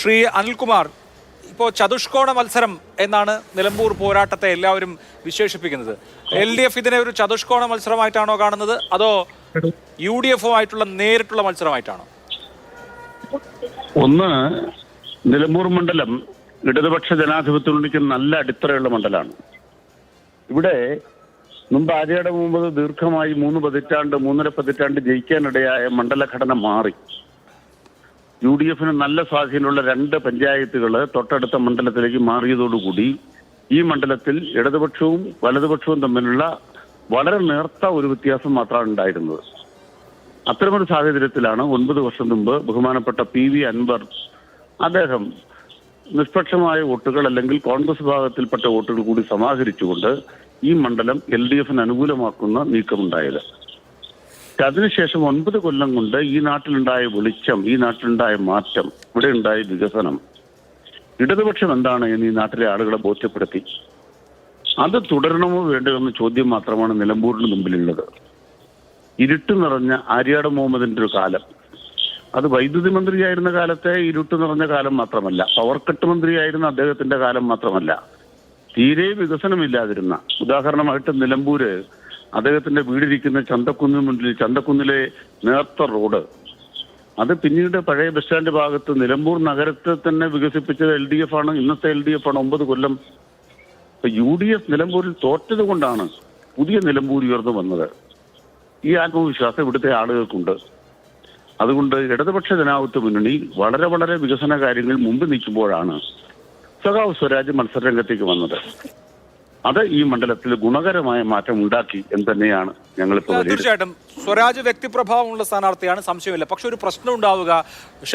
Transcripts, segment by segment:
ശ്രീ അനിൽകുമാർ, ഇപ്പോൾ ചതുഷ്കോണ മത്സരം എന്നാണ് നിലമ്പൂർ പോരാട്ടത്തെ എല്ലാവരും വിശേഷിപ്പിക്കുന്നത്. LDF ഇതിനെ ഒരു ചതുഷ്കോണ മത്സരമായിട്ടാണോ കാണുന്നത്, അതോ UDF-ഉമായിട്ടുള്ള നേരിട്ടുള്ള മത്സരമായിട്ടാണോ? ഒന്ന്, നിലമ്പൂർ മണ്ഡലം ഇടതുപക്ഷ ജനാധിപത്യത്തിലേക്ക് നല്ല അടിത്തറയുള്ള മണ്ഡലമാണ്. ഇവിടെ മുമ്പ് ആര്യയുടെ മുമ്പ് ദീർഘമായി 3 പതിറ്റാണ്ട് ജയിക്കാനിടയായ മണ്ഡലഘടന മാറി. UDF-ന് നല്ല സ്വാധീനമുള്ള 2 പഞ്ചായത്തുകൾ തൊട്ടടുത്ത മണ്ഡലത്തിലേക്ക് മാറിയതോടുകൂടി ഈ മണ്ഡലത്തിൽ ഇടതുപക്ഷവും വലതുപക്ഷവും തമ്മിലുള്ള വളരെ നേർത്ത ഒരു വ്യത്യാസം മാത്രമാണ് ഉണ്ടായിരുന്നത്. അത്തരമൊരു സാഹചര്യത്തിലാണ് 9 വർഷം മുമ്പ് ബഹുമാനപ്പെട്ട PV അൻവർ അദ്ദേഹം നിഷ്പക്ഷമായ വോട്ടുകൾ അല്ലെങ്കിൽ കോൺഗ്രസ് വിഭാഗത്തിൽപ്പെട്ട വോട്ടുകൾ കൂടി സമാഹരിച്ചുകൊണ്ട് ഈ മണ്ഡലം LDF-ന് അനുകൂലമാക്കുന്ന നീക്കമുണ്ടായത്. അതിനുശേഷം 9 കൊല്ലം കൊണ്ട് ഈ നാട്ടിലുണ്ടായ വെളിച്ചം, ഈ നാട്ടിലുണ്ടായ മാറ്റം, ഇവിടെ ഉണ്ടായ വികസനം, ഇടതുപക്ഷം എന്താണ് എന്ന് ഈ നാട്ടിലെ ആളുകളെ ബോധ്യപ്പെടുത്തി. അത് തുടരണമോ വേണ്ടയോ എന്ന ചോദ്യം മാത്രമാണ് നിലമ്പൂരിന് മുമ്പിലുള്ളത്. ഇരുട്ട് നിറഞ്ഞ ആര്യാട് മുഹമ്മദിന്റെ ഒരു കാലം, അത് വൈദ്യുതി മന്ത്രിയായിരുന്ന കാലത്തെ ഇരുട്ട് നിറഞ്ഞ കാലം മാത്രമല്ല, പവർ കട്ട് മന്ത്രിയായിരുന്ന അദ്ദേഹത്തിന്റെ കാലം മാത്രമല്ല, തീരെ വികസനമില്ലാതിരുന്ന, ഉദാഹരണമായിട്ട് നിലമ്പൂര് അദ്ദേഹത്തിന്റെ വീടിരിക്കുന്ന ചന്തക്കുന്നിലെ നേർത്ത റോഡ്, അത് പിന്നീട് പഴയ ബസ് സ്റ്റാൻഡ് ഭാഗത്ത് നിലമ്പൂർ നഗരത്തെ തന്നെ വികസിപ്പിച്ചത് LDF ആണ്. ഇന്നത്തെ LDF ആണ് 9 കൊല്ലം. UDF നിലമ്പൂരിൽ തോറ്റത് കൊണ്ടാണ് പുതിയ നിലമ്പൂർ ഉയർന്നു വന്നത്. ഈ ആത്മവിശ്വാസം ഇവിടുത്തെ ആളുകൾക്കുണ്ട്. അതുകൊണ്ട് ഇടതുപക്ഷ ജനാധിപത്യ മുന്നണി വളരെ വളരെ വികസന കാര്യങ്ങൾ മുമ്പ് നിൽക്കുമ്പോഴാണ് സഖാവ് സ്വരാജ് മത്സരരംഗത്തേക്ക് വന്നത്. അത് ഈ മണ്ഡലത്തിൽ ഗുണകരമായ മാറ്റം ഉണ്ടാക്കി എന്ന് തന്നെയാണ് ഞങ്ങളിപ്പോൾ. തീർച്ചയായിട്ടും സ്വരാജ് വ്യക്തിപ്രഭാവമുള്ള സ്ഥാനാർത്ഥിയാണ്, സംശയമില്ല. പക്ഷെ ഒരു പ്രശ്നം ഉണ്ടാവുക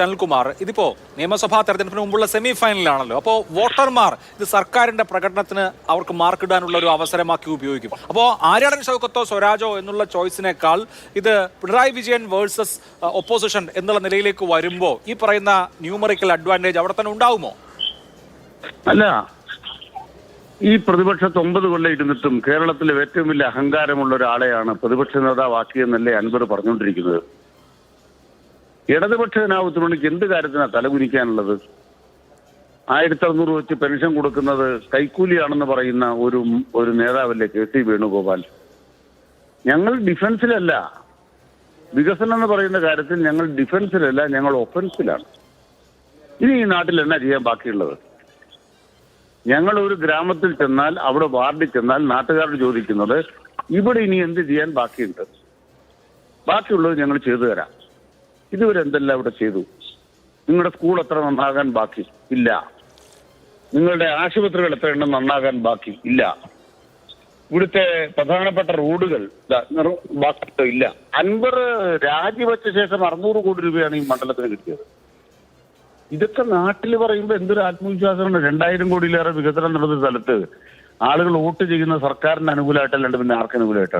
അനിൽകുമാർ, ഇതിപ്പോ നിയമസഭാ തെരഞ്ഞെടുപ്പിന് മുമ്പുള്ള സെമി ഫൈനലാണല്ലോ. അപ്പോൾ വോട്ടർമാർ ഇത് സർക്കാരിന്റെ പ്രകടനത്തിന് അവർക്ക് മാർക്കിടാനുള്ള ഒരു അവസരമാക്കി ഉപയോഗിക്കും. അപ്പോൾ ആര്യാടൻ ഷൗക്കത്തോ സ്വരാജോ എന്നുള്ള ചോയ്സിനേക്കാൾ ഇത് പിണറായി വിജയൻ വേഴ്സസ് ഒപ്പോസിഷൻ എന്നുള്ള നിലയിലേക്ക് വരുമ്പോൾ ഈ പറയുന്ന ന്യൂമറിക്കൽ അഡ്വാൻറ്റേജ് അവിടെ തന്നെ ഉണ്ടാവുമോ? അല്ല, ഈ പ്രതിപക്ഷത്ത് 9 കൊല്ലം ഇരുന്നിട്ടും കേരളത്തിലെ ഏറ്റവും വലിയ അഹങ്കാരമുള്ള ഒരാളെയാണ് പ്രതിപക്ഷ നേതാവാക്കിയെന്നല്ലേ അൻവർ പറഞ്ഞുകൊണ്ടിരിക്കുന്നത്. ഇടതുപക്ഷ ജനാധിപത്യത്തിലേക്ക് എന്ത് കാര്യത്തിനാണ് തലകുനിക്കാനുള്ളത്? 1600 വെച്ച് പെൻഷൻ കൊടുക്കുന്നത് കൈക്കൂലിയാണെന്ന് പറയുന്ന ഒരു നേതാവല്ലേ KC വേണുഗോപാൽ. ഞങ്ങൾ ഡിഫൻസിലല്ല, വികസനം എന്ന് പറയുന്ന കാര്യത്തിൽ ഞങ്ങൾ ഡിഫൻസിലല്ല, ഞങ്ങൾ ഒഫൻസിലാണ്. ഇനി ഈ നാട്ടിൽ എന്നാ ചെയ്യാൻ ബാക്കിയുള്ളത്? ഞങ്ങൾ ഒരു ഗ്രാമത്തിൽ ചെന്നാൽ, അവിടെ വാർഡിൽ ചെന്നാൽ നാട്ടുകാരോട് ചോദിക്കുന്നത് ഇവിടെ ഇനി എന്ത് ചെയ്യാൻ ബാക്കിയുണ്ട്, ബാക്കിയുള്ളത് ഞങ്ങൾ ചെയ്തു തരാം. ഇതുവരെ എന്തെല്ലാം ഇവിടെ ചെയ്തു? നിങ്ങളുടെ സ്കൂൾ എത്ര നന്നാകാൻ ബാക്കി? ഇല്ല. നിങ്ങളുടെ ആശുപത്രികൾ എത്ര എണ്ണം നന്നാകാൻ ബാക്കി? ഇല്ല. ഇവിടുത്തെ പ്രധാനപ്പെട്ട റോഡുകൾ ബാക്കി ഇല്ല. അൻവർ രാജിവെച്ച ശേഷം 600 കോടി രൂപയാണ് ഈ മണ്ഡലത്തിന് കിട്ടിയത്. ഇതൊക്കെ നാട്ടിൽ പറയുമ്പോൾ എന്തൊരു ആത്മവിശ്വാസമാണ്. 2000 കോടിയിലേറെ വികസനം നടന്ന സ്ഥലത്ത് ആളുകൾ വോട്ട് ചെയ്യുന്ന സർക്കാരിന് അനുകൂലമായിട്ടല്ലാണ്ട് പിന്നെ ആർക്ക് അനുകൂലമായിട്ടാണ്?